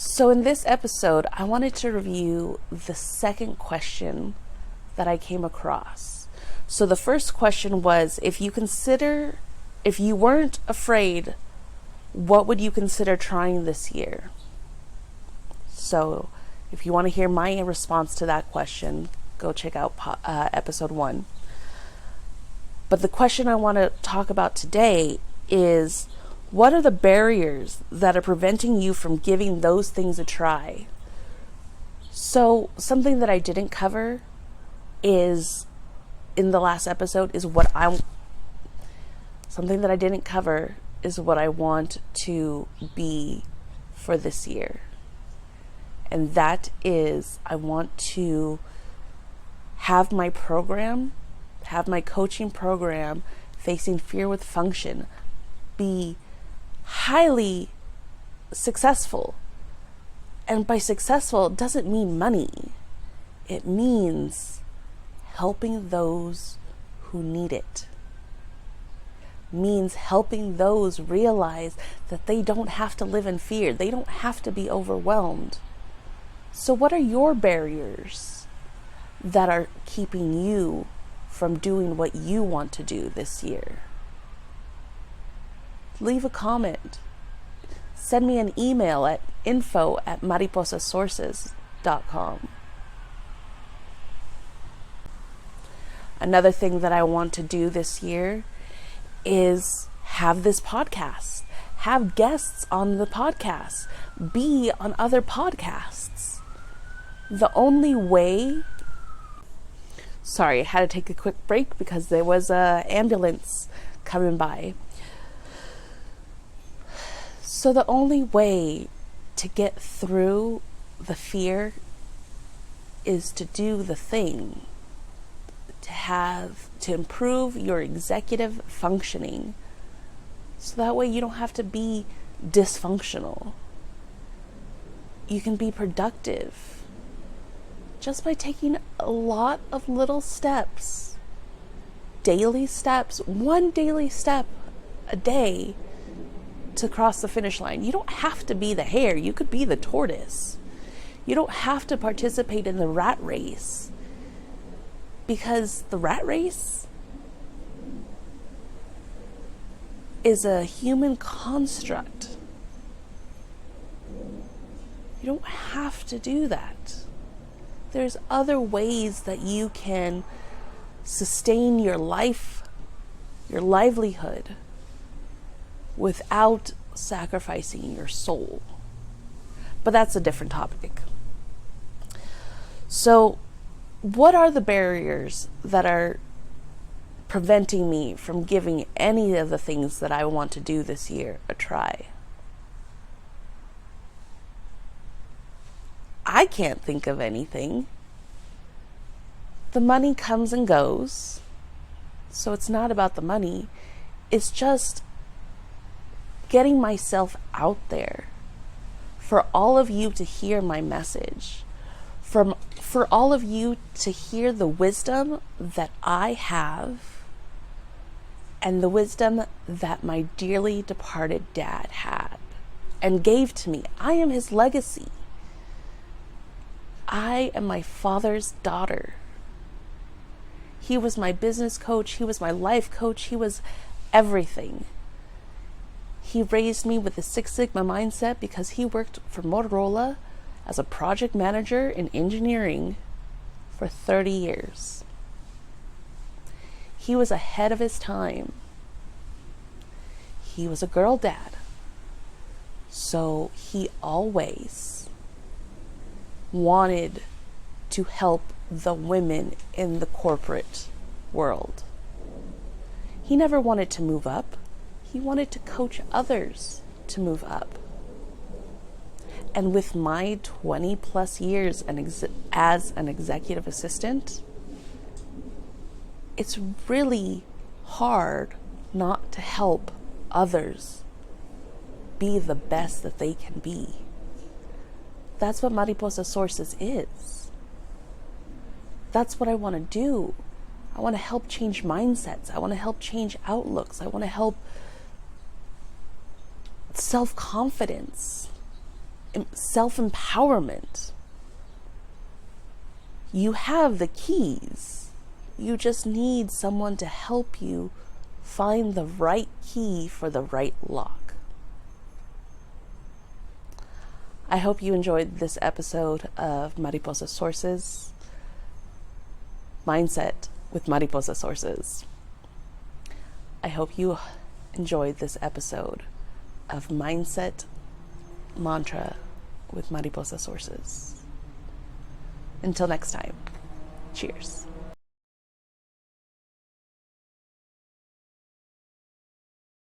So in this episode, I wanted to review the second question that I came across. So the first question was, if you weren't afraid, what would you consider trying this year? So if you want to hear my response to that question, go check out episode 1. But the question I want to talk about today is, what are the barriers that are preventing you from giving those things a try? So something that I didn't cover is, in the last episode, is what I want to be for this year. And that is, I want to have my coaching program, Facing Fear with Function, be highly successful. And by successful, it doesn't mean money. It means helping those who need it. Means helping those realize that they don't have to live in fear. They don't have to be overwhelmed. So what are your barriers that are keeping you from doing what you want to do this year? Leave a comment. Send me an email at info@mariposasources.com. Another thing that I want to do this year is have this podcast, have guests on the podcast, be on other podcasts. The only way... Sorry, I had to take a quick break because there was an ambulance coming by. So the only way to get through the fear is to do the thing, to improve your executive functioning, so that way you don't have to be dysfunctional. You can be productive just by taking a lot of little steps, daily steps, one daily step a day to cross the finish line. You don't have to be the hare. You could be the tortoise. You don't have to participate in the rat race, because the rat race is a human construct. You don't have to do that. There's other ways that you can sustain your life, your livelihood, without sacrificing your soul. But that's a different topic. So, what are the barriers that are preventing me from giving any of the things that I want to do this year a try? I can't think of anything. The money comes and goes, so it's not about the money. It's just getting myself out there for all of you to hear my message, for all of you to hear the wisdom that I have and the wisdom that my dearly departed dad had and gave to me. I am his legacy. I am my father's daughter. He was my business coach. He was my life coach. He was everything. He raised me with the Six Sigma mindset because he worked for Motorola as a project manager in engineering for 30 years. He was ahead of his time. He was a girl dad. So he always wanted to help the women in the corporate world. He never wanted to move up. He wanted to coach others to move up. And with my 20 plus years as an executive assistant, it's really hard not to help others be the best that they can be. That's what Mariposa Sources is. That's what I want to do. I want to help change mindsets. I want to help change outlooks. I want to help self-confidence. self-empowerment. You have the keys. You just need someone to help you find the right key for the right lock. I hope you enjoyed this episode of Mariposa Sources, Mindset with Mariposa Sources. I hope you enjoyed this episode of Mindset Mantra with Mariposa Sources. Until next time, cheers.